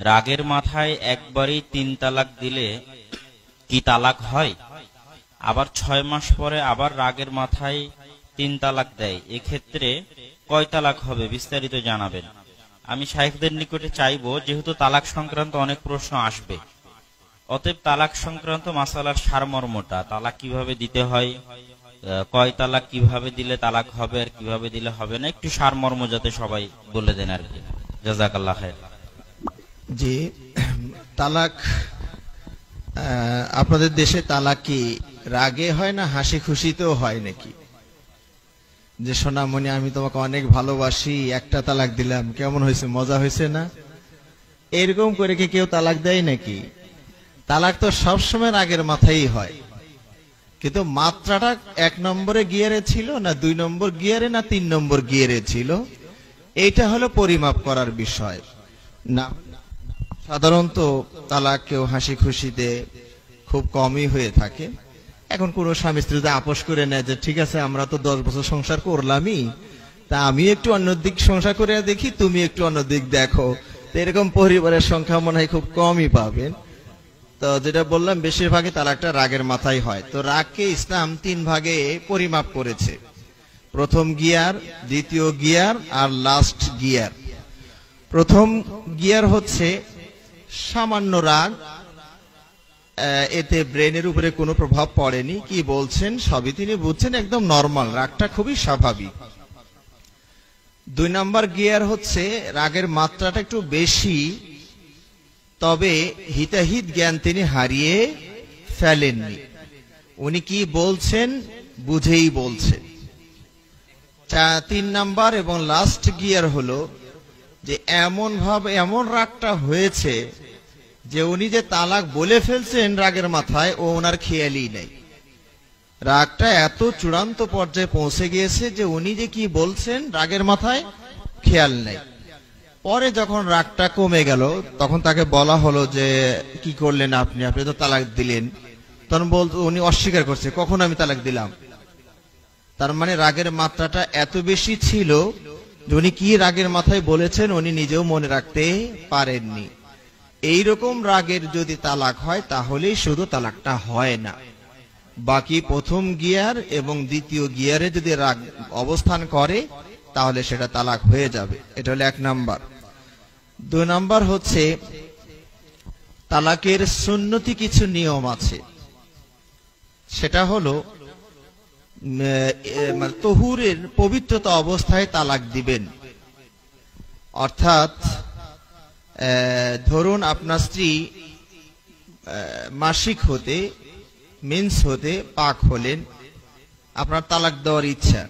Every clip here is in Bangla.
রাগের মাথায় একবারই 3 তালাক দিলে কি তালাক হয়? আবার 6 মাস পরে আবার রাগের মাথায় 3 তালাক দেয়, এক্ষেত্রে কয় তালাক হবে? বিস্তারিত জানাবেন। আমি শাইখদের নিকটে চাইবো, যেহেতু তালাক সংক্রান্ত অনেক প্রশ্ন আসবে, অতএব তালাক সংক্রান্ত মাসালার সারমর্মটা, তালাক কিভাবে দিতে হয়, কয় তালাক কিভাবে দিলে তালাক হবে আর কিভাবে দিলে হবে না, একটু সারমর্ম যাতে সবাই বলে দেন আর কি। জাযাকাল্লাহ খায়ের। জি, তালাক আপনাদের দেশে তালাক কি রাগে হয় না হাসি খুশিতেও হয় নাকি? যে সোনামণি আমি তোমাকে অনেক ভালোবাসি, একটা তালাক দিলাম, কেমন হয়েছে, মজা হয়েছে না? এরকম করে কি কেউ তালাক দেয় নাকি? তালাক তো সবসময় রাগের মাথায় হয়, কিন্তু মাত্রাটা 1 নম্বরে গিয়ারে ছিল না 2 নম্বর গিয়ারে না 3 নম্বর গিয়ারে ছিল, এইটা হলো পরিমাপ করার বিষয় না। সাধারণত তালাক কেউ হাসি খুশিতে খুব কমই হয়ে থাকে। এখন কোন স্বামী স্ত্রী আপোষ করে নেয় যে ঠিক আছে আমরা তো 10 বছর সংসার করলামই, তা আমি একটু অন্যদিক সংসার করে দেখি, তুমি একটু অন্যদিক দেখো, তো এরকম পরিবারের সংখ্যা মনে হয় খুব কমই পাবেন। তো যেটা বললাম, বেশিরভাগই তালাকটা রাগের মাথায় হয়। তো রাগকে ইসলাম 3 ভাগে পরিমাপ করেছে: প্রথম গিয়ার, দ্বিতীয় গিয়ার আর লাস্ট গিয়ার। প্রথম গিয়ার হচ্ছে সামান্য রাগ, এতে ব্রেনের উপরে কোনো প্রভাব পড়েনি, কি বলছেন সবই তিনি বুঝছেন, একদম নরমাল, রাগটা খুবই স্বাভাবিক। 2 নম্বর গিয়ার হচ্ছে রাগের মাত্রাটা একটু বেশি, তবে হিতাহিত জ্ঞান তিনি হারিয়ে ফেলেননি, উনি কি বলছেন বুঝেই বলছেন। 3 নাম্বার এবং লাস্ট গিয়ার হলো যে এমন ভাবে এমন রাগটা হয়েছে যে উনি যে তালাক বলে ফেলছেন রাগের মাথায়, ও ওনার খেয়ালই নেই। রাগটা এত চূড়ান্ত পর্যায়ে পৌঁছে গিয়েছে যে উনি যে কি বলছেন রাগের মাথায় খেয়াল নেই। পরে যখন রাগটা কমে গেল, তখন তাকে বলা হলো যে কি করলেন আপনি, আপনি তো তালাক দিলেন। তখন উনি অস্বীকার করছে, কখন আমি তালাক দিলাম। তার মানে রাগের মাত্রাটা এত বেশি ছিল যে উনি কি রাগের মাথায় বলেছেন উনি নিজেও মনে রাখতে পারেননি। এইরকম রাগের যদি তালাক হয় তাহলেই শুধু তালাকটা হয় না, বাকি প্রথম গিয়ার এবং দ্বিতীয় গিয়ারে যদি রাগ অবস্থান করে তাহলে সেটা তালাক হয়ে যাবে। এটা হলো 1 নাম্বার। 2 নাম্বার হচ্ছে তালাকের সুন্নতি কিছু নিয়ম আছে। সেটা হলো তহুরের পবিত্রতা অবস্থায় তালাক দিবেন। অর্থাৎ ধরুন আপনার স্ত্রী মাসিক হতে, মেন্স হতে পাক হলেন, আপনার তালাক দেওয়ার ইচ্ছা,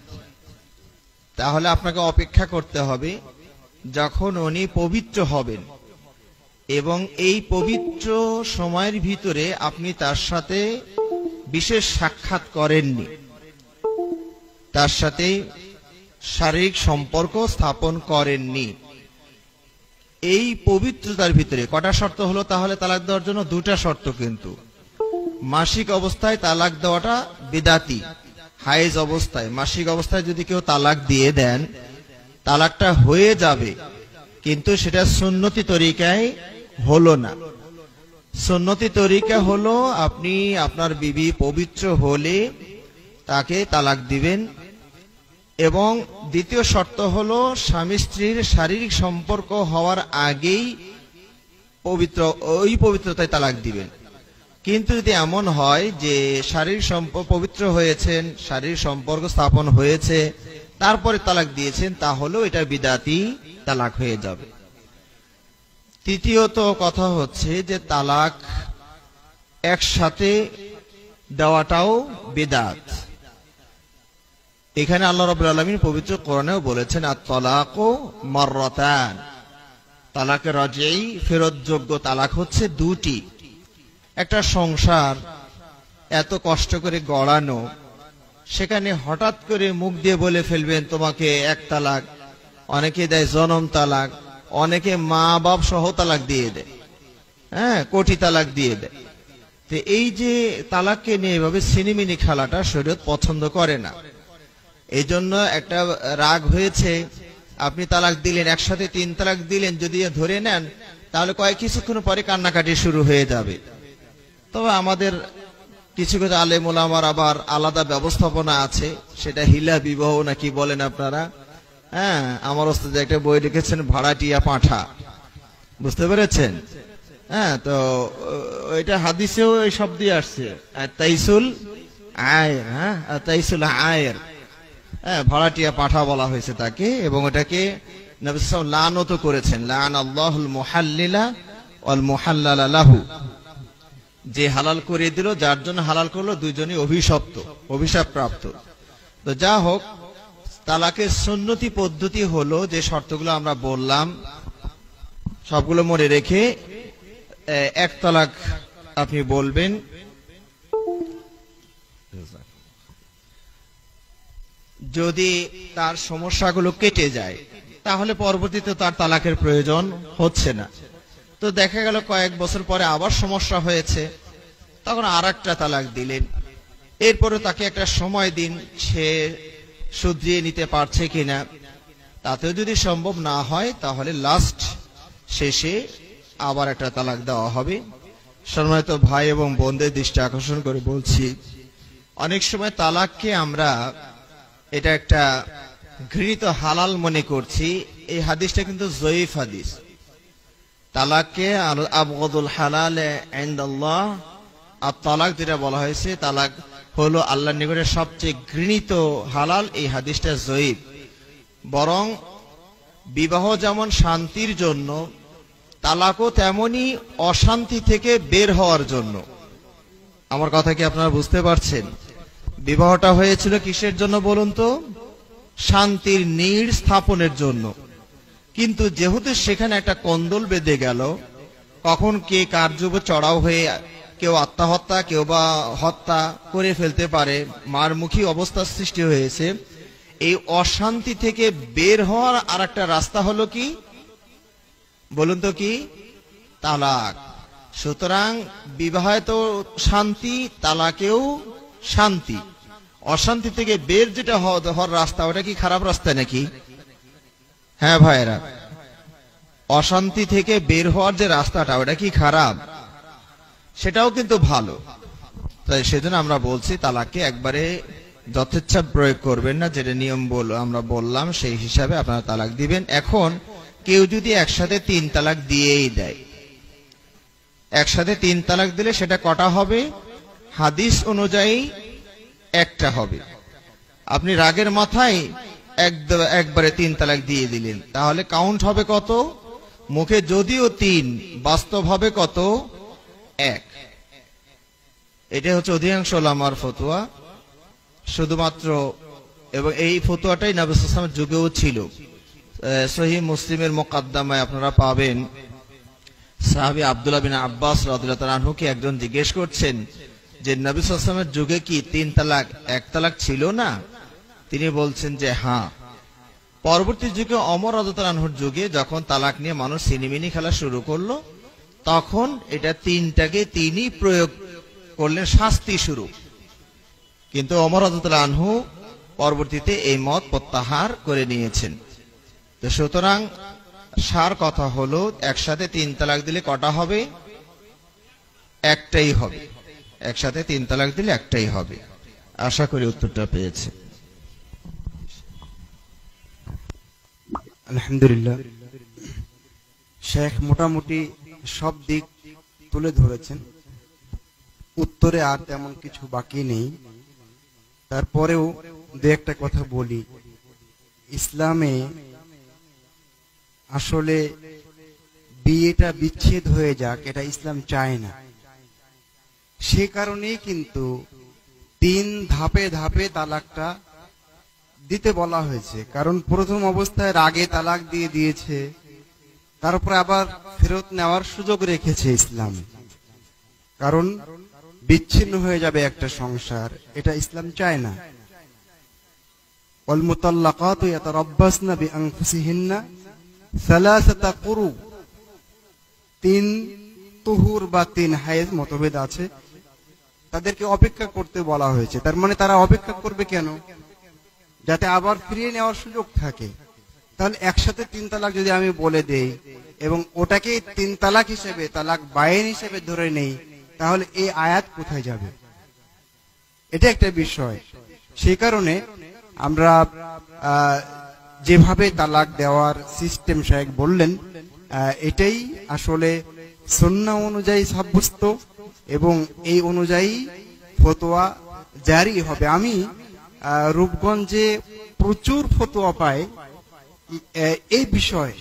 তাহলে আপনাকে অপেক্ষা করতে হবে যখন উনি পবিত্র হবেন, এবং এই পবিত্র সময়ের ভিতরে আপনি তার সাথে বিশেষ সাক্ষাৎ করেননি, তার সাথে শারীরিক সম্পর্ক স্থাপন করেননি। এই পবিত্রতার ভিতরে কটা শর্ত হলো তাহলে তালাক দেওয়ার জন্য? 2টা শর্ত। কিন্তু মাসিক অবস্থায় তালাক দেওয়াটা বিদাতি। হায়েজ অবস্থায়, মাসিক অবস্থায় যদি কেউ তালাক দিয়ে দেন, তালাকটা হয়ে যাবে, কিন্তু সেটা সুন্নতি তরিকায় হলো না। সুন্নতি তরিকা হলো আপনি আপনার বিবি পবিত্র হলে তাকে তালাক দিবেন, এবং দ্বিতীয় শর্ত হলো স্বামী স্ত্রীর শারীরিক সম্পর্ক হওয়ার আগেই ওই পবিত্রতায় তালাক দিবেন। কিন্তু যদি এমন হয় যে শারীরিক পবিত্র হয়েছেন, শারীরিক সম্পর্ক স্থাপন হয়েছে, তারপরে তালাক দিয়েছেন, তাহলেও এটা বিদাতি তালাক হয়ে যাবে। তৃতীয়ত কথা হচ্ছে যে তালাক একসাথে দেওয়াটাও বিদাত। এখানে আল্লাহ রাব্বুল আলামিন পবিত্র কোরআনেও বলেছেন, আত-তালাকু মাররাতান, তালাকের রাজঈ ফেরতযোগ্য তালাক হচ্ছে 2টি। একটা সংসার এত কষ্ট করে গড়ানো, সেখানে হঠাৎ করে মুখ দিয়ে বলে ফেলবেন তোমাকে 1 তালাক, অনেকে দেয় জনম তালাক, অনেকে মা বাপ সহ তালাক দিয়ে দেয়, কোটি তালাক দিয়ে দেয়। তো এই যে তালাককে নিয়ে এভাবে সিনেমিনি খেলাটা শরীয়ত পছন্দ করে না। এই জন্য একটা রাগ হয়েছে, আপনি তালাক দিলেন, একসাথে 3 তালাক দিলেন, যদি ধরে নেন তাহলে কিছুক্ষণ পরে কান্নাকাটি শুরু হয়ে যাবে। তবে আমাদের কিছু কিছু আলেম ওলামার আবার আলাদা ব্যবস্থাপনা আছে, সেটা হিলা বিবাহ নাকি বলেন আপনারা। হ্যাঁ, আমার ওস্তাদ একটা বই লিখেছেন ভাড়াটিয়া পাঁঠা, বুঝতে পেরেছেন? হ্যাঁ, তো ওইটা হাদিসেও এই শব্দই আসছে, তাইসুল আয়ের। হ্যাঁ, তাইসুল আয়ের, হ্যাঁ, ভাড়াটিয়া পাঁঠা বলা হয়েছে তাকে, এবং ওটাকে নবী সাল্লাল্লাহু আলাইহি ওয়াসাল্লাম লানত করেছেন, লান আল্লাহুল মুহাল্লিলা ওয়াল মুহাল্লালা লাহু, যে হালাল করে দিল, যার জন্য হালাল করলো, দুইজনই অভিশাপ প্রাপ্ত। তো যা হোক, তালাকের সুন্নতি পদ্ধতি হলো যে শর্তগুলো আমরা বললাম সবগুলো মনে রেখে এক তালাক আপনি বলবেন। যদি তার সমস্যাগুলো কেটে যায় তাহলে পরবর্তীতে তার তালাকের প্রয়োজন হচ্ছে না। তো দেখা গেল কয়েক বছর পরে আবার সমস্যা হয়েছে, তখন আরেকটা তালাক দিলেন। এরপরে তাকে একটা সময় দিন সে শুধরিয়ে নিতে পারছে কিনা। তাতেও যদি সম্ভব না হয় তাহলে লাস্ট শেষে আবার একটা তালাক দেওয়া হবে। সম্মানিত ভাই এবং বোনদের দৃষ্টি আকর্ষণ করে বলছি, অনেক সময় তালাককে আমরা এটা একটা ঘৃণিত হালাল মনে করছি। এই হাদিসটা কিন্তু জয়ীফ হাদিস। তালাককে আবগদুল হালাল ইনদাল্লাহ, আর তালাক যেটা বলা হয়েছে, তালাক হলো আল্লাহর নিকটে সবচেয়ে ঘৃণিত হালাল, এই হাদিসটা জয়ীফ। বরং বিবাহ যেমন শান্তির জন্য, তালাকও তেমনি অশান্তি থেকে বের হওয়ার জন্য। আমার কথা কি আপনারা বুঝতে পারছেন? বিবাহটা হয়েছিল কিসের জন্য বলুন তো? শান্তির নীড় স্থাপনের জন্য। কিন্তু যেহেতু সেখানে একটা কোন্দল বেঁধে গেল, কখন কে কার যুগে চড়াও হয়ে কেউ আত্মহত্যা, কেউ বা হত্যা করে ফেলতে পারে, মারমুখী অবস্থার সৃষ্টি হয়েছে। এই অশান্তি থেকে বের হওয়ার আর একটা রাস্তা হলো কি বলুন তো? কি? তালাক। সুতরাং বিবাহে তো শান্তি, তালাকেও শান্তি। অশান্তি থেকে বের যেটা হওয়ার রাস্তা, ওটা কি খারাপ রাস্তা নাকি? হ্যাঁ ভাইরা, অশান্তি থেকে বের হওয়ার যে রাস্তাটা, ওটা কি খারাপ? সেটাও কিন্তু ভালো। তাই সেজন্য আমরা বলছি তালাককে একবারে যথেচ্ছা প্রয়োগ করবেন না, যেটা নিয়ম আমরা বললাম সেই হিসাবে আপনারা তালাক দিবেন। এখন কেউ যদি একসাথে 3 তালাক দিয়েই দেয়, একসাথে 3 তালাক দিলে সেটা কটা হবে? হাদিস অনুযায়ী একটা হবে। আপনি রাগের মাথায় একবারে 3 তালাক দিয়ে দিলেন, তাহলে কাউন্ট হবে কত? মুখে যদিও 3, বাস্তব হবে কত? 1। এটা হচ্ছে অধিকাংশ ওলামার ফতোয়া শুধুমাত্র, এবং এই ফতোয়াটাই নবী সাল্লাল্লাহু আলাইহি ওয়াসাল্লামের যুগেও ছিল। সহিহ মুসলিমের মুকাদ্দামায় আপনারা পাবেন, সাহাবী আব্দুল্লাহ বিন আব্বাস রাদিয়াল্লাহু তাআলা আনহুকে একজন জিজ্ঞেস করছেন যে নবী সাল্লাল্লাহু আলাইহি ওয়াসাল্লামের যুগে কি 3 তালাক 1 তালাক ছিল না? তিনি বলছেন যে হ্যাঁ। পরবর্তী যুগে ওমর রাদিয়াল্লাহু আনহুর যুগে যখন তালাক নিয়ে মানুষ সিনেমিনি খেলা শুরু করলো, তখন এটা 3টাকে তিনি প্রয়োগ করলেন শাস্তি স্বরূপ। কিন্তু ওমর রাদিয়াল্লাহু আনহু পরবর্তীতে এই মত প্রত্যাহার করে নিয়েছেন। তো সুতরাং সার কথা হলো, একসাথে 3 তালাক দিলে কটা হবে? একটাই হবে। একসাথে 3 তালাক দিলে একটাই হবে। আশা করি উত্তরটা পেয়েছে। আলহামদুলিল্লাহ, শেখ মোটামুটি সব দিক তুলে ধরেছেন। উত্তরে আর তেমন কিছু বাকি নেই। তারপরেও দু একটা কথা বলি। ইসলামে আসলে বিয়েটা বিচ্ছেদ হয়ে যাক, এটা ইসলাম চায় না। সে কারণেই কিন্তু 3 ধাপে ধাপে তালাকটা দিতে বলা হয়েছে। কারণ প্রথম অবস্থায় রাগে তালাক দিয়ে দিয়েছে, তারপরে আবার ফেরত নেওয়ার সুযোগ রেখেছে ইসলাম। কারণ বিচ্ছিন্ন হয়ে যাবে একটা সংসার, এটা ইসলাম চায় না। ওয়াল মুতাল্লাকাতু ইয়াতারাব্বাসনা বিআনফুসিহিন্না সালাসাতা কুরু। 3 তুহুর বা 3 হায়েজ মতভেদ আছে, তাদেরকে অপেক্ষা করতে বলা হয়েছে। তার মানে তারা অপেক্ষা করবে কেন? যাতে আবার ফিরিয়ে নেওয়ার সুযোগ থাকে। তাহলে একসাথে 3 তালাক যদি আমি বলে দেই এবং ওটাকে 3 তালাক হিসেবে, তালাক বাইন হিসেবে ধরে নেই, তাহলে এই আয়াত কোথায় যাবে? এটা একটা বিষয়। সেই কারণে আমরা যেভাবে তালাক দেওয়ার সিস্টেম সাহেব বললেন, এটাই আসলে সুন্নাহ অনুযায়ী সাব্যস্ত এবং এই অনুযায়ী ফতোয়া জারি হবে। আমি রূপগঞ্জে প্রচুর ফতোয়া পাই এই বিষয়ে,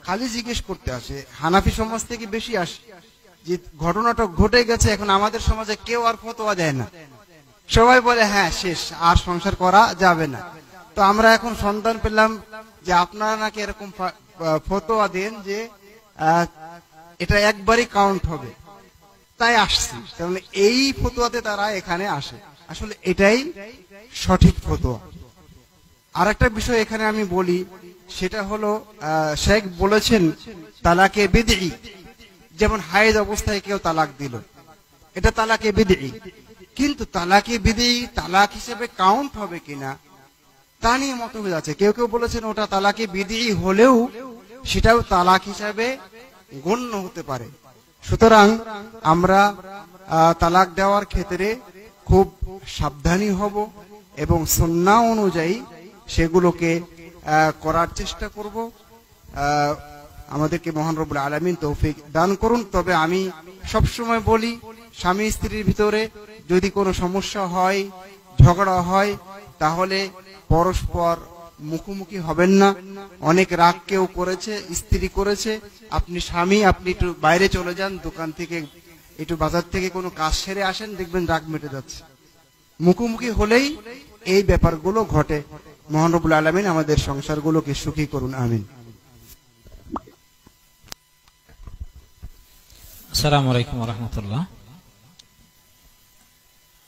খালি জিজ্ঞেস করতে আসে। হানাফি সমাজ থেকে বেশি আসে যে ঘটনাটা ঘটে গেছে, এখন আমাদের সমাজে কেউ আর ফতোয়া দেয় না, সবাই বলে হ্যাঁ শেষ, আর সংসার করা যাবে না। তো আমরা এখন সন্ধান পেলাম যে আপনারা নাকি এরকম ফতোয়া দেন যে এটা একবারই কাউন্ট হবে, তাই আসছি। তাহলে এই ফতোয়াতে তারা এখানে আসে, আসলে এটাই সঠিক ফতোয়া। আর একটা বিষয় এখানে আমি বলি, সেটা হলো শেখ বলেছেন তালাকে বিদঈ, যেমন হায়েজ অবস্থায় কেউ তালাক দিল, এটা তালাকে বিদঈ। কিন্তু তালাকে বিদঈ তালাক হিসেবে কাউন্ট হবে কিনা তা নিয়ে মতভেদ আছে। কেউ কেউ বলেছেন ওটা তালাকে বিদঈ হলেও সেটাও তালাক হিসাবে গণ্য হতে পারে। সুতরাং আমরা তালাক দেওয়ার ক্ষেত্রে খুব সাবধানী হব এবং সুন্নাহ অনুযায়ী সেগুলোকে করার চেষ্টা করব। আমাদেরকে মহান রব্বুল আলামিন তৌফিক দান করুন। তবে আমি সবসময় বলি, স্বামী স্ত্রীর ভিতরে যদি কোনো সমস্যা হয়, ঝগড়া হয়, তাহলে পরস্পর মুখোমুখি হবেন না। অনেক রাগ কেউ করেছে, স্ত্রী করেছে, আপনি স্বামী, আপনি একটু বাইরে চলে যান, দোকান থেকে একটু বাজার থেকে কোনো কাজ সেরে আসেন, দেখবেন রাগ মেটে যাচ্ছে। মুখোমুখি হলেই এই ব্যাপারগুলো ঘটে। মহান রব্বুল আলামিন আমাদের সংসারগুলোকে সুখী করুন, আমিন। আসসালামু আলাইকুম ওয়া রাহমাতুল্লাহ।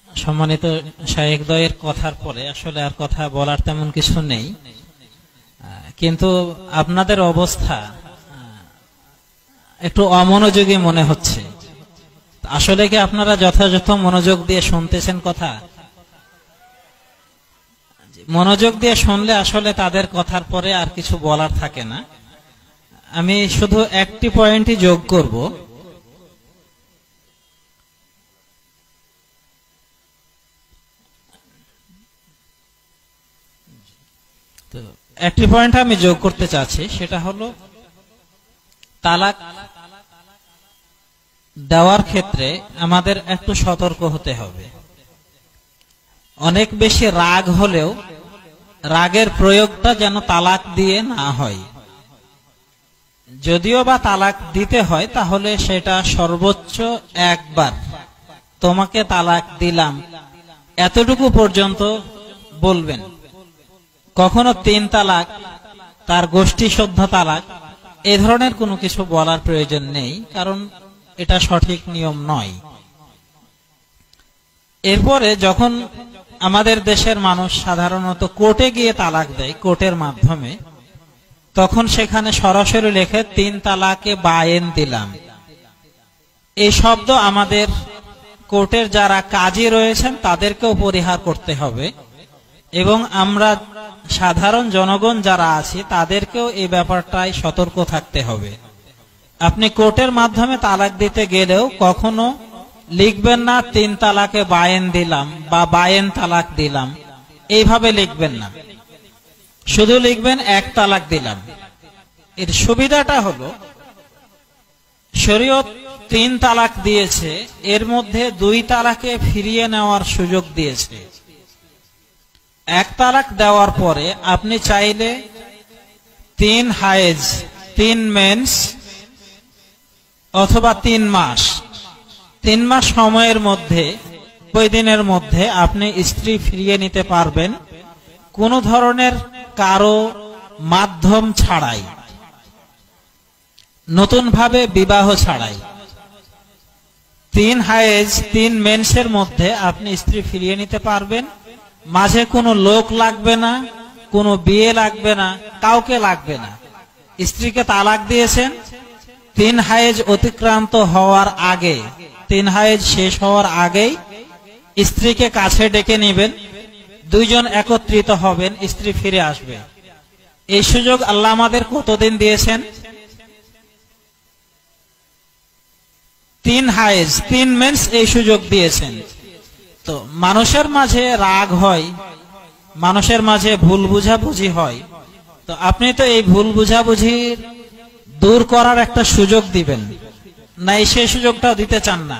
সম্মানিত শায়েখদ্বয়ের কথার পরে আসলে আর কথা বলার তেমন কিছু নেই, কিন্তু আপনাদের অবস্থা একটু অমনোযোগী মনে হচ্ছে। আসলে কি আপনারা যথাযথ মনোযোগ দিয়ে শুনতেছেন কথা? মনোযোগ দিয়ে শুনলে আসলে তাদের কথার পরে আর কিছু বলার থাকে না। আমি শুধু একটি পয়েন্টই যোগ করব। তো একটি পয়েন্ট আমি যোগ করতে চাচ্ছি, সেটা হলো তালাক দেওয়ার ক্ষেত্রে আমাদের একটু সতর্ক হতে হবে। অনেক বেশি রাগ হলেও রাগের প্রয়োগটা যেন তালাক দিয়ে না হয়। যদিও বা তালাক দিতে হয়, তাহলে সেটা সর্বোচ্চ একবার তোমাকে তালাক দিলাম এতটুকু পর্যন্ত বলবেন। কখনো 3 তালাক, তার গোষ্ঠী শুদ্ধ তালাক, এ ধরনের কোনো কিছু বলার প্রয়োজন নেই, কারণ এটা সঠিক নিয়ম নয়। এরপরে যখন আমাদের দেশের মানুষ সাধারণত কোর্টে গিয়ে তালাক দেয়, কোর্টের মাধ্যমে, তখন সেখানে সরাসরি লেখে 3 তালাকে বায়েন দিলাম। এই শব্দ আমাদের কোর্টের যারা কাজী রয়েছেন তাদেরকেও পরিহার করতে হবে এবং আমরা সাধারণ জনগণ যারা আছি তাদেরকেও এই ব্যাপারটায় সতর্ক থাকতে হবে। আপনি কোর্টের মাধ্যমে তালাক দিতে গেলেও কখনো লিখবেন না 3 তালাকে বায়েন দিলাম বা বায়েন তালাক দিলাম, এইভাবে লিখবেন না। শুধু লিখবেন 1 তালাক দিলাম। এর সুবিধাটা হলো শরীয়ত 3 তালাক দিয়েছে, এর মধ্যে 2 তালাকে ফিরিয়ে নেওয়ার সুযোগ দিয়েছে। 1 তালাক দেওয়ার পরে আপনি চাইলে 3 হায়েজ, 3 মেন্স অথবা 3 মাস, 3 মাস সময়ের মধ্যে, 90 দিনের মধ্যে আপনি স্ত্রী ফিরিয়ে নিতে পারবেন, কোন ধরনের কারো মাধ্যম ছাড়াই, নতুন ভাবে বিবাহ ছাড়াই। 3 হায়েজ, 3 মেন্সের মধ্যে আপনি স্ত্রী ফিরিয়ে নিতে পারবেন। মাঝে কোনো লোক লাগবে না, কোনো বিয়ে লাগবে না, কাউকে লাগবে না। স্ত্রীকে তালাক দিয়েছেন, 3 হায়েজ অতিক্রান্ত হওয়ার আগে, 3 হায়েজ শেষ হওয়ার আগেই স্ত্রীকে কাছে ডেকে নেবেন, 2 জন একত্রিত হবেন, স্ত্রী ফিরে আসবে। এই সুযোগ আল্লাহ আমাদের কতদিন দিয়েছেন? 3 হায়েজ 3 মেন্স এই সুযোগ দিয়েছেন। তো মানুষের মাঝে রাগ হয়, মানুষের মাঝে ভুল বুঝাবুঝি হয়, তো আপনি তো এই ভুল বুঝাবুঝির দূর করার একটা সুযোগ দিবেন না, সেই সুযোগটাও দিতে চান না।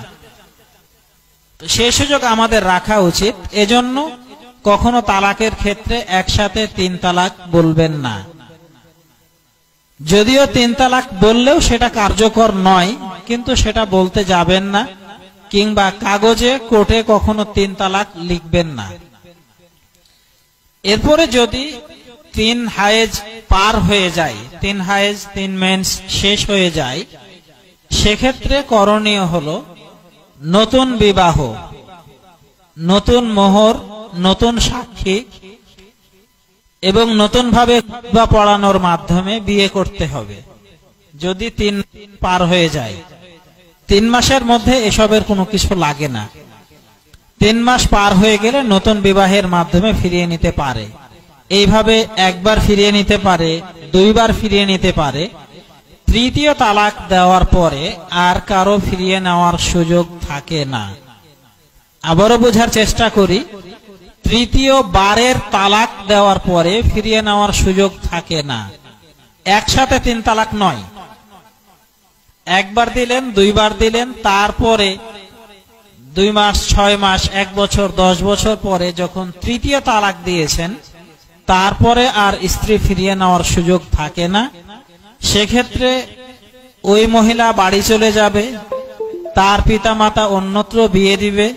তো সেই সুযোগ আমাদের রাখা উচিত। এজন্য কখনো তালাকের ক্ষেত্রে একসাথে 3 তালাক বলবেন না। যদিও 3 তালাক বললেও সেটা কার্যকর নয়, কিন্তু সেটা বলতে যাবেন না, কিংবা কাগজে কোর্টে কখনো 3 তালাক লিখবেন না। এরপরে যদি 3 হায়েজ পার হয়ে যায়, 3 হায়েজ 3 মেন্স শেষ হয়ে যায়, সেক্ষেত্রে করণীয় হলো নতুন বিবাহ, নতুন মোহর, নতুন সাক্ষী এবং নতুন ভাবে পড়ানোর মাধ্যমে বিয়ে করতে হবে। যদি 3 পার হয়ে যায়, 3 মাসের মধ্যে এসবের কোনো কিছু লাগে না। 3 মাস পার হয়ে গেলে নতুন বিবাহের মাধ্যমে ফিরিয়ে নিতে পারে। এইভাবে একবার ফিরিয়ে নিতে পারে, 2 বার ফিরিয়ে নিতে পারে। তৃতীয় তালাক দেওয়ার পরে আর কারো ফিরিয়ে নেওয়ার সুযোগ থাকে না। আবারও বোঝার চেষ্টা করি, তৃতীয় বারের তালাক দেওয়ার পরে ফিরিয়ে নেওয়ার সুযোগ থাকে না। একসাথে 3 তালাক নয়, একবার দিলেন, 2 বার দিলেন, তারপরে 2 মাস, 6 মাস, 1 বছর, 10 বছর পরে যখন তৃতীয় তালাক দিয়েছেন, তারপরে আর স্ত্রী ফিরিয়ে নেওয়ার সুযোগ থাকে না। সেক্ষেত্রে ওই মহিলা বাড়ি চলে যাবে, তার পিতামাতা অন্যত্র বিয়ে দিবে।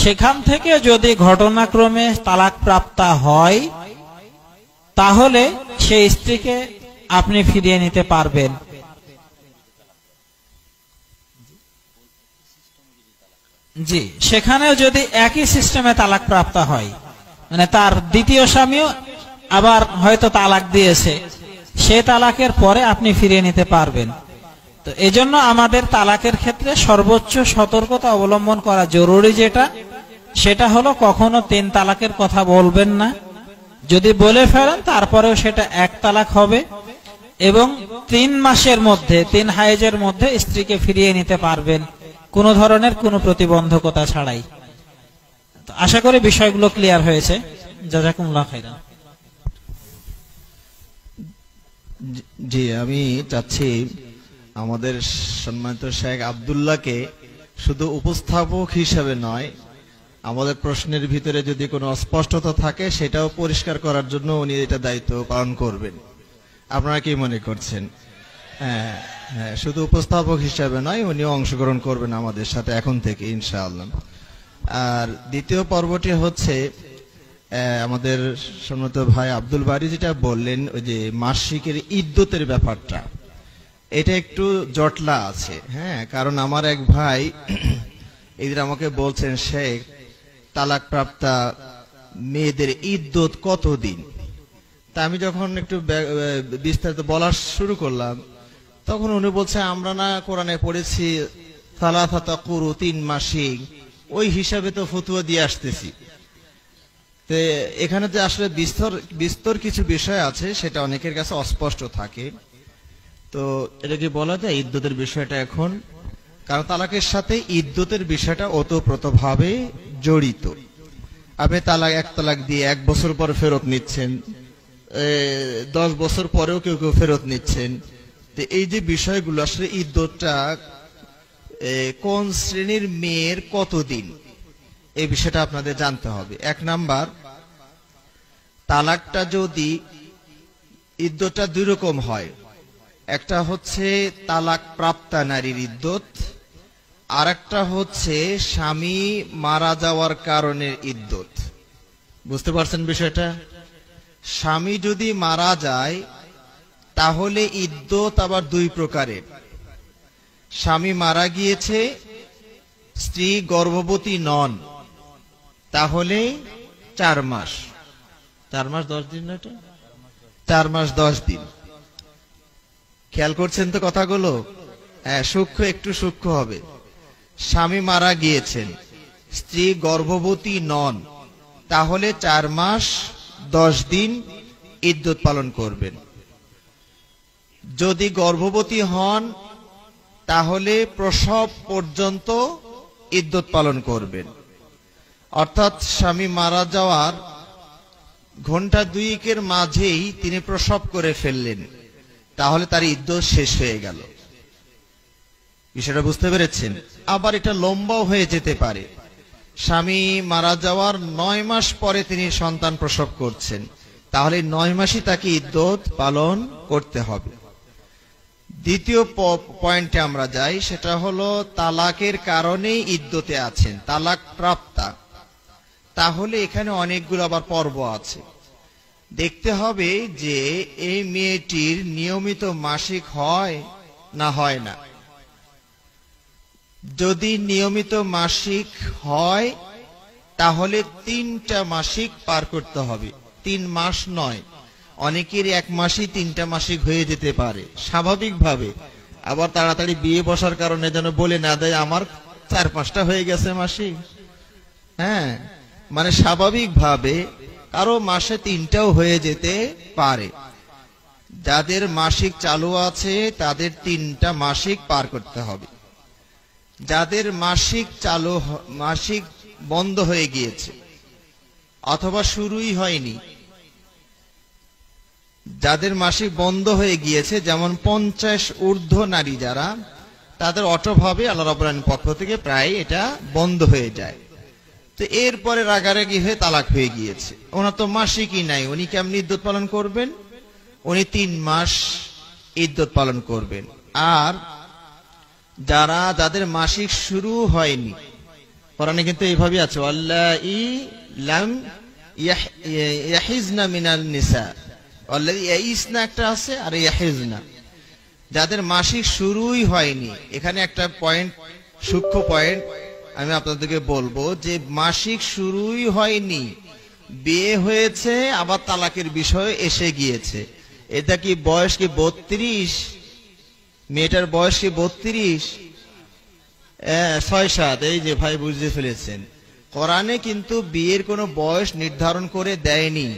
সেখান থেকে যদি ঘটনাক্রমে তালাক প্রাপ্ত হয়, তাহলে সেই স্ত্রীকে আপনি ফিরিয়ে নিতে পারবেন। জি, সেখানেও যদি একই সিস্টেমে তালাক প্রাপ্ত হয়, মানে তার দ্বিতীয় স্বামীও আবার হয়তো তালাক দিয়েছে, সে তালাকের পরে আপনি ফিরিয়ে নিতে পারবেন। তো এজন্য আমাদের তালাকের ক্ষেত্রে সর্বোচ্চ সতর্কতা অবলম্বন করা জরুরি। সেটা হলো কখনো 3 তালাকের কথা বলবেন না। যদি বলে ফেলেন তারপরেও সেটা 1 তালাক হবে এবং 3 মাসের মধ্যে, 3 হায়েজের মধ্যে স্ত্রীকে ফিরিয়ে নিতে পারবেন, কোনো ধরনের কোনো প্রতিবন্ধকতা ছাড়াই। তো আশা করি বিষয়গুলো ক্লিয়ার হয়েছে। জাযাকুমুল্লাহ খাইরান। জি, আমি চাচ্ছি আমাদের সম্মানিত শেখ আব্দুল্লাহকে শুধু উপস্থাপক হিসেবে নয়, আমাদের প্রশ্নের ভিতরে যদি কোনো অস্পষ্টতা থাকে সেটাও পরিষ্কার করার জন্য উনি এটা দায়িত্ব পালন করবেন। আপনারা কি মনে করছেন? হ্যাঁ, শুধু উপস্থাপক হিসেবে নয়, উনিও অংশগ্রহণ করবেন আমাদের সাথে এখন থেকে ইনশাআল্লাহ। আর দ্বিতীয় পর্বটি হচ্ছে আমাদের সম্মানিত ভাই আব্দুল বারী যেটা বললেন, ওই যে মাসিকের ইদ্যতের ব্যাপারটা, এটা একটু জটলা আছে। হ্যাঁ, কারণ আমার এক ভাই এদের আমাকে বলছেন, শেখ তালাক প্রাপ্তা মেয়েদের ইদ্যত কতদিন? তা আমি যখন একটু বিস্তারিত বলা শুরু করলাম, তখন উনি বলছে, আমরা না কোরআনে পড়েছি সালাসাতা কুরু, 3 মাসিক, ওই হিসাবে তো ফতুয়া দিয়ে আসতেছি। তো এখানে যে আসলে বিস্তর কিছু বিষয় আছে সেটা অনেকের কাছে অস্পষ্ট থাকে। তো এটা কি বলা যায় ইদ্যতের বিষয়টা এখন? কারণ তালাকের সাথে ইদ্যতের বিষয়টা ওতপ্রোতভাবে জড়িত। আপনি এক তালাক দিয়ে 1 বছর পর ফেরত নিচ্ছেন, 10 বছর পরেও কেউ কেউ ফেরত নিচ্ছেন। তো এই যে বিষয়গুলো, আসলে ইদ্যতটা কোন শ্রেণীর মেয়ের কতদিন, এই বিষয়টা আপনাদের জানতে হবে। 1 নাম্বার, তালাকটা যদি ইদ্যতটা 2 রকম হয়। একটা হচ্ছে তালাক প্রাপ্তা নারীর ইদ্যত, আর একটা হচ্ছে স্বামী মারা যাওয়ার কারণে ইদ্যত। বুঝতে পারছেন বিষয়টা? স্বামী যদি মারা যায় তাহলে ইদ্যত আবার 2 প্রকারের। স্বামী মারা গিয়েছে, স্ত্রী গর্ভবতী নন, তাহলে 4 মাস। 4 মাস 10 দিন না? এটা 4 মাস 10 দিন। খেয়াল করছেন তো কথাগুলো? হ্যাঁ, একটু সূক্ষ্ম হবে। স্বামী মারা গিয়েছেন, স্ত্রী গর্ভবতী নন, তাহলে 4 মাস 10 দিন ইদ্যত পালন করবেন। যদি গর্ভবতী হন তাহলে প্রসব পর্যন্ত ইদ্যত পালন করবেন। অর্থাৎ স্বামী মারা যাওয়ার ঘন্টা দুয়েকের মাঝেই তিনি প্রসব করে ফেললেন, তাহলে তার ইদ্যত শেষ হয়ে গেল। বিষয়টা বুঝতে পেরেছেন? আবার এটা লম্বাও হয়ে যেতে পারে। স্বামী মারা যাওয়ার 9 মাস পরে তিনি সন্তান প্রসব করছেন, তাহলে 9 মাসই তাকে ইদ্যত পালন করতে হবে। দ্বিতীয় পয়েন্টে আমরা যাই, সেটা হলো তালাকের কারণেই ইদ্যতে আছেন, তালাক প্রাপ্তা। তাহলে এখানে অনেকগুলো আবার পর্ব আছে। দেখতে হবে যে এই মেয়েটির নিয়মিত মাসিক হয় না হয় না। যদি নিয়মিত মাসিক হয় তাহলে 3টা মাসিক পার করতে হবে, 3 মাস নয়। অনেকের 1 মাসই 3টা মাসিক হয়ে যেতে পারে স্বাভাবিকভাবে। আবার তাড়াতাড়ি বিয়ে বসার কারণে যেন বলে না দেয় আমার 4-5টা হয়ে গেছে মাসিক। হ্যাঁ, মানে স্বাভাবিকভাবে কারো মাসে 3টাও হয়ে যেতে পারে। যাদের মাসিক চালু আছে তাদের 3টা মাসিক পার করতে হবে। যাদের মাসিক বন্ধ হয়ে গিয়েছে অথবা শুরুই হয়নি, যাদের মাসিক বন্ধ হয়ে গিয়েছে, যেমন 50 ঊর্ধ্ব নারী যারা, তাদের অটোভাবে আল্লাহ রাব্বুল আলামিনের পক্ষ থেকে প্রায় এটা বন্ধ হয়ে যায়। তো এরপরে রাগারাগি হয়ে তালাক হয়ে গিয়েছে, ওনার তো মাসিকই নাই, উনি কেমন ইদ্যত পালন করবেন? উনি 3 মাস ইদ্যত পালন করবেন। আর যাদের মাসিক শুরু হয়নি, কোরআনে কিন্তু এইভাবে আছে, আল্লাহি লাম ইয়াহিজনা মিনাল নিসা, আল্লাহি ইয়াইসনা একটা আছে আর ইয়াহিজনা। যাদের মাসিক শুরুই হয়নি, এখানে একটা পয়েন্ট, সূক্ষ্ম পয়েন্ট আমি আপনাদেরকে বলবো, যে মাসিক শুরুই হয়নি, বিয়ে হয়েছে আবার তালাকের বিষয় এসে গিয়েছে, এটা কি বয়স কি 32? মেয়েটার বয়স কি 32? 6-7? এই যে ভাই বুঝতে ফেলেছেন, কোরআনে কিন্তু বিয়ের কোনো বয়স নির্ধারণ করে দেয়নি।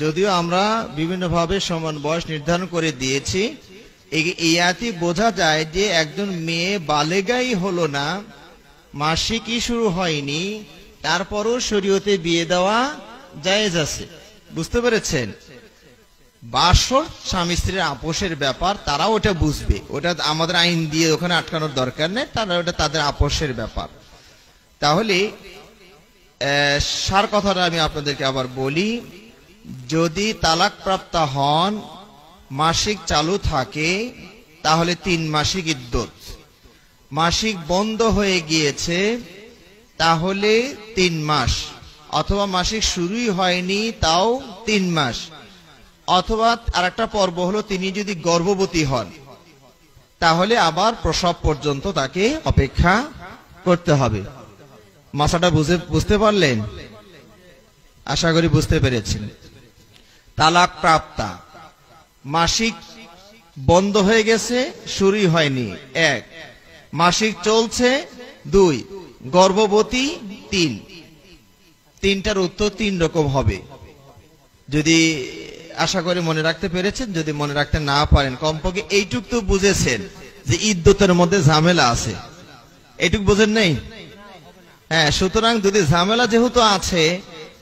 যদিও আমরা বিভিন্নভাবে সমান বয়স নির্ধারণ করে দিয়েছি, ইয়াতে বোঝা যায় যে একজন মেয়ে বালেগাই হলো না, মাসিকই শুরু হয়নি, তারপরও শরীয়তে বিয়ে দেওয়া জায়েজ আছে। বুঝতে পেরেছেন? বাসর স্বামী স্ত্রীর আপোষের ব্যাপার, তারা ওটা বুঝবে, ওটা আমাদের আইন দিয়ে ওখানে আটকানোর দরকার নেই, তারা ওটা তাদের আপোষের ব্যাপার। তাহলে সার কথাটা আমি আপনাদেরকে আবার বলি, যদি তালাক প্রাপ্ত হন, মাসিক চালু থাকে, তাহলে 3 মাসিক ইদ্যত। মাসিক বন্ধ হয়ে গিয়েছে তাহলে 3 মাস, অথবা মাসিক শুরুই হয়নি তাও 3 মাস, অথবা আরেকটা পর্ব হলো তিনি যদি গর্ভবতী হন তাহলে আবার প্রসব পর্যন্ত তাকে অপেক্ষা করতে হবে। মাসাটা বুঝতে পারলেন? আশা করি বুঝতে পেরেছেন। তালাক প্রাপ্তা, মাসিক বন্ধ হয়ে গেছে, শুরুই হয়নি 1, মাসিক চলছে 2, গর্ভবতী 3। 3টার উত্তর 3 রকম হবে। যদি আশা করি মনে রাখতে পেরেছেন, যদি মনে রাখতে না পারেন কমপক্ষে এইটুক তো বুঝেছেন যে ইদ্যতের মধ্যে ঝামেলা আছে, এইটুক বুঝেন নাই? হ্যাঁ, সুতরাং যদি ঝামেলা যেহেতু আছে,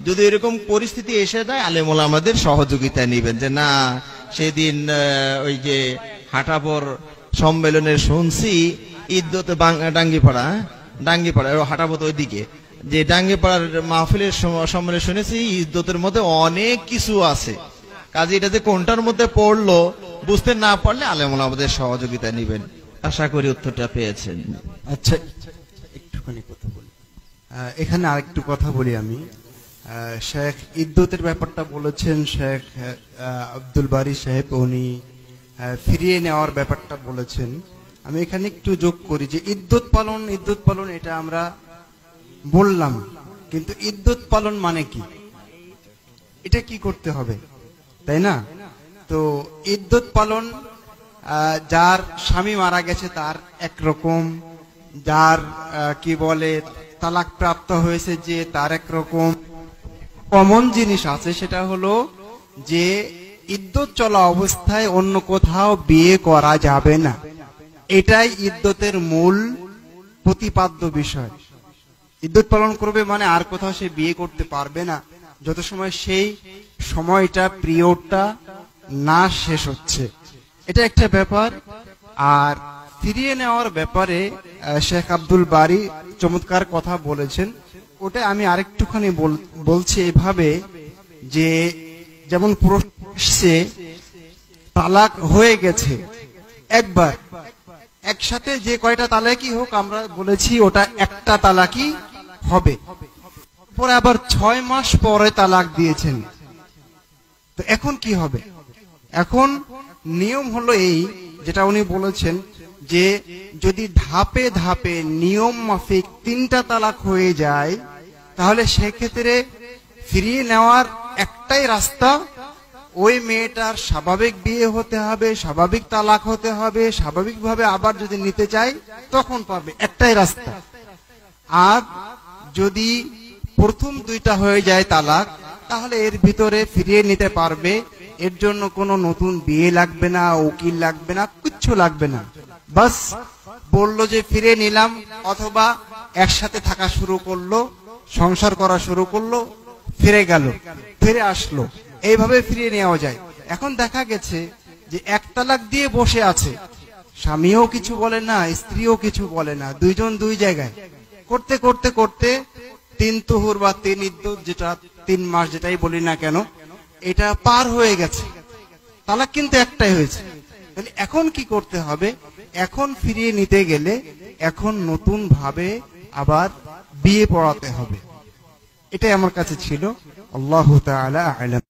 যদি এরকম পরিস্থিতি এসে যায়, আলেম ওলামাদের সহযোগিতা নেবেন, যে না সেদিন ওই যে হাটাপর সম্মেলনে শুনছি ইদ্যতে ডাঙ্গিপাড়া হাটাপত ওইদিকে যে ডাঙ্গিপাড়ার মাহফিলের সম্মেলনে শুনেছি ইদ্যতের মধ্যে অনেক কিছু আছে, কাজে এটা যে কোনটার মধ্যে পড়লো বুঝতে না পারলে আলেম ওলামাদের সহযোগিতা নেবেন। আশা করি উত্তরটা পেয়েছেন। আচ্ছা, একটুখানি কথা বলি, এখানে আরেকটু কথা বলি আমি। শেখ ইদ্যতের ব্যাপারটা বলেছেন শেখ আব্দুল বারী সাহেব, উনি ফিরিয়ে নেওয়ার ব্যাপারটা বলেছেন। আমি এখানে একটু যোগ করি যে ইদ্যত পালন এটা আমরা বললাম, কিন্তু ইদ্যত পালন মানে কি, এটা কি করতে হবে, তাই না? তো ইদ্যত পালন, যার স্বামী মারা গেছে তার একরকম, যার কি বলে তালাক প্রাপ্ত হয়েছে যে তার একরকম। কমন জিনিস আছে, সেটা হলো যে ইদ্যত চলা অবস্থায় অন্য কোথাও বিয়ে করা যাবে না। এটাই ইদ্যতের মূল প্রতিপাদ্য বিষয়। ইদ্যত পালন করবে মানে আর কোথাও সে বিয়ে করতে পারবে না যত সময় সেই সময়টা পিরিয়ডটা না শেষ হচ্ছে। এটা একটা ব্যাপার। আর ফিরিয়ে নেওয়ার ব্যাপারে শেখ আব্দুল বারী চমৎকার কথা বলেছেন। ওটা আমি আরেকটুখানি বলছি এভাবে যে যেমন পুরুষে তালাক হয়ে গেছে একবার, একসাথে যে কয়টা তালাকই হোক আমরা বলেছি ওটা একটা তালাকই হবে। পরে আবার 6 মাস পরে তালাক দিয়েছেন, তো এখন কি হবে? এখন নিয়ম হলো এই, যেটা উনি বলেছেন যে যদি ধাপে ধাপে নিয়ম মাফিক 3টা তালাক হয়ে যায় তাহলে সেক্ষেত্রে ফিরিয়ে নেওয়ার একটাই রাস্তা, ওই মেয়েটার স্বাভাবিক বিয়ে হতে হবে, স্বাভাবিক তালাক হতে হবে, স্বাভাবিকভাবে আবার যদি নিতে চায় তখন পারবে, একটাই রাস্তা। আর যদি প্রথম 2টা হয়ে যায় তালাক তাহলে এর ভিতরে ফিরিয়ে নিতে পারবে। এর জন্য কোনো নতুন বিয়ে লাগবে না, উকিল লাগবে না, কিচ্ছু লাগবে না। বাস বললো যে ফিরে নিলাম, অথবা একসাথে থাকা শুরু করলো, সংসার করা শুরু করলো, ফিরে গেল, ফিরে আসলো, এইভাবে ফিরিয়ে নেওয়া যায়। এখন দেখা গেছে যে 1 তালাক দিয়ে বসে আছে, স্বামীও কিছু বলে না, স্ত্রীও কিছু বলে না, দুইজন দুই জায়গায় করতে করতে করতে 3 তুহুর বা 3 ইদ্যত, যেটা 3 মাস যেটাই বলি না কেন, এটা পার হয়ে গেছে, তালাক কিন্তু একটাই হয়েছে। তাহলে এখন কি করতে হবে? এখন ফিরিয়ে নিতে গেলে এখন নতুন ভাবে আবার বিয়ে পড়াতে হবে। এটাই আমার কাছে ছিল। আল্লাহু তাআলা আ'লাম।